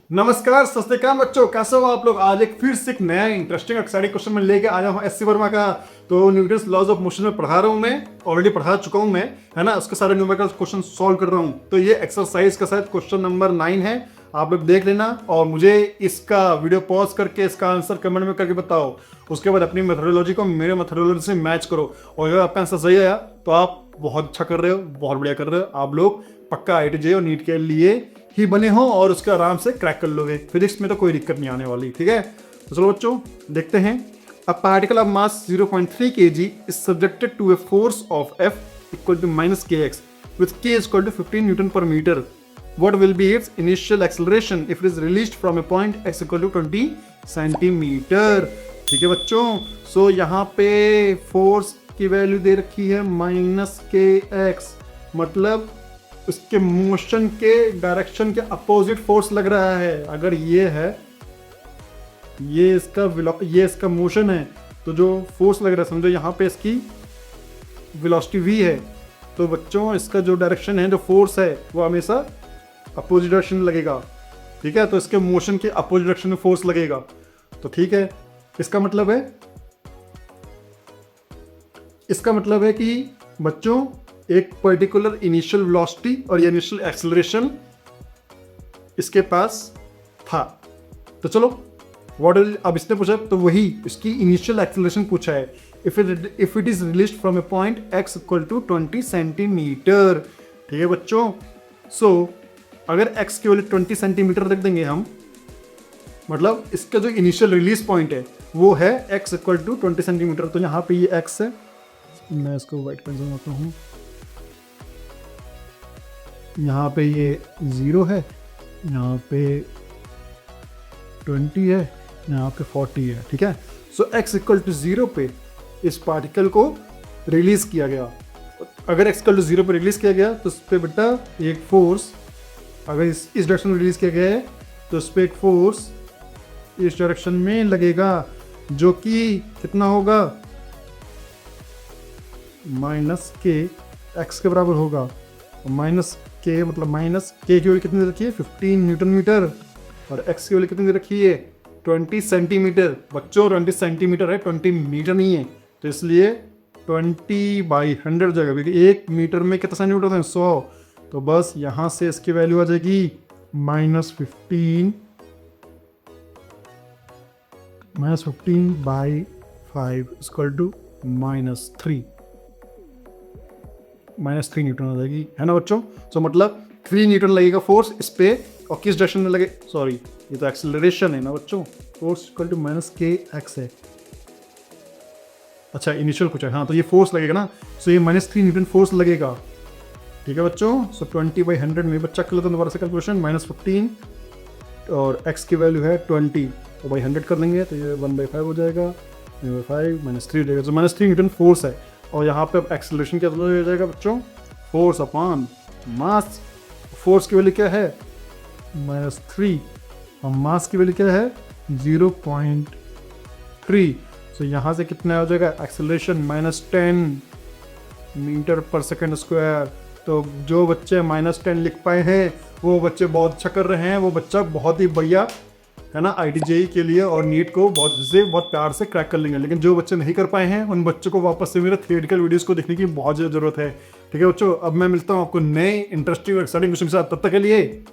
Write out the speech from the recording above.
नमस्कार, सत श्री अकाल बच्चों, कैसे हो आप लोग। आज एक फिर से एक नया इंटरेस्टिंग एक्साइटिंग क्वेश्चन में लेके आया हूँ एससी वर्मा का। तो न्यूटन्स लॉज ऑफ मोशन में पढ़ा रहा हूँ, मैं ऑलरेडी पढ़ा चुका हूँ मैं, है ना। उसके सारे न्यूमेरिकल क्वेश्चन सॉल्व कर रहा हूँ। तो ये एक्सरसाइज का शायद क्वेश्चन नंबर 9 है, आप लोग देख लेना और मुझे इसका वीडियो पॉज करके इसका आंसर कमेंट में करके बताओ। उसके बाद अपनी मेथोडोलॉजी को मेरे मेथोडोलॉजी से मैच करो और अगर आपका आंसर सही आया तो आप बहुत अच्छा कर रहे हो, बहुत बढ़िया कर रहे हो। आप लोग पक्का IIT और नीट के लिए ही बने हो और उसका आराम से क्रैक कर लोगे। फिजिक्स में तो कोई दिक्कत नहीं आने वाली, ठीक है। तो चलो बच्चों देखते हैं। A particle of mass 0.3 kg is subjected to a force of F equal to -kx with k is equal to 15 Newton per meter. What will be its initial acceleration if it is released from a point x equal to 20 centimeter? ठीक है बच्चों, सो यहाँ पे force की value दे रखी है -kx, मतलब उसके मोशन के डायरेक्शन के अपोजिट फोर्स लग रहा है। अगर ये है, ये इसका मोशन है, तो जो फोर्स लग रहा है समझो यहाँ पे इसकी वेलोसिटी v है, तो बच्चों इसका जो डायरेक्शन है, जो फोर्स है, वो हमेशा अपोजिट डायरेक्शन में लगेगा, ठीक है। तो इसके मोशन के अपोजिट डायरेक्शन में फोर्स लगेगा, तो ठीक है। इसका मतलब है कि बच्चों एक पर्टिकुलर इनिशियल वेलोसिटी और ये इनिशियल एक्सेलरेशन इसके पास था। तो चलो अब इसने पूछा तो वही इसकी इनिशियल एक्सेलरेशन पूछा है। If it is released from a point x equal to 20 centimetre, ठीक है बच्चों। सो अगर x की वैल्यू 20 सेंटीमीटर रख देंगे हम, मतलब इसका जो इनिशियल रिलीज पॉइंट है वो है x इक्वल टू 20 सेंटीमीटर। तो यहाँ पे ये x है, मैं इसको व्हाइट पेन से बनाता हूँ। यहाँ पे ये 0 है, यहाँ पे 20 है, यहाँ पे 40 है, ठीक है। सो x इक्वल टू 0 पे इस पार्टिकल को रिलीज किया गया। अगर x इक्वल टू 0 पे रिलीज किया गया तो उस पर बेटा एक फोर्स, अगर इस डायरेक्शन में रिलीज किया गया है तो उस पर एक फोर्स इस डायरेक्शन में लगेगा, जो कि कितना होगा, -k x के बराबर होगा। -k मतलब -k की वैल्यू कितनी दे रखी है, 15 न्यूटन मीटर, और x की वैल्यू कितनी दे रखी है, 20 सेंटीमीटर। बच्चों 20 सेंटीमीटर है, 20 मीटर नहीं है, तो इसलिए 20/100 जाएगा, क्योंकि 1 मीटर में कितना सेंटीमीटर है, 100। तो बस यहाँ से इसकी वैल्यू आ जाएगी -15/5 इक्वल टू -3 न्यूटन आ जाएगी, है ना बच्चों। तो मतलब 3 न्यूटन लगेगा फोर्स इस पे, और किस डायरेक्शन में लगे, सॉरी ये तो एक्सेलरेशन है ना बच्चों, फोर्स इक्वल टू -kx है। अच्छा इनिशियल कुछ है, हाँ, तो ये फोर्स लगेगा ना, सो ये -3 न्यूटन फोर्स लगेगा, ठीक है बच्चों। सो 20/100 में बच्चा कर लेता हूँ दोबारा से कैलकुलेशन, -15 और x की वैल्यू है 20, तो बाई 100 कर देंगे तो ये 1/5 हो जाएगा, 5 -3 हो जाएगा। तो -3 न्यूटन फोर्स है, और यहाँ पे अब एक्सेलरेशन क्या हो जाएगा बच्चों, फोर्स अपॉन मास। फोर्स की वैल्यू क्या है, -3, और मास की वैल्यू क्या है, 0.3। तो यहाँ से कितना हो जाएगा एक्सेलरेशन, -10 मीटर पर सेकेंड स्क्वायर। तो जो बच्चे -10 लिख पाए हैं वो बच्चे बहुत अच्छा कर रहे हैं, वो बच्चा बहुत ही बढ़िया, है ना, IIT JEE के लिए और नीट को बहुत प्यार से क्रैक कर लेंगे। लेकिन जो बच्चे नहीं कर पाए हैं उन बच्चों को वापस से मेरे थियोरेटिकल वीडियोस को देखने की बहुत ज़्यादा जरूरत है, ठीक है बच्चों। अब मैं मिलता हूँ आपको नए इंटरेस्टिंग और एक्साइटिंग क्वेश्चन के साथ, तब तक के लिए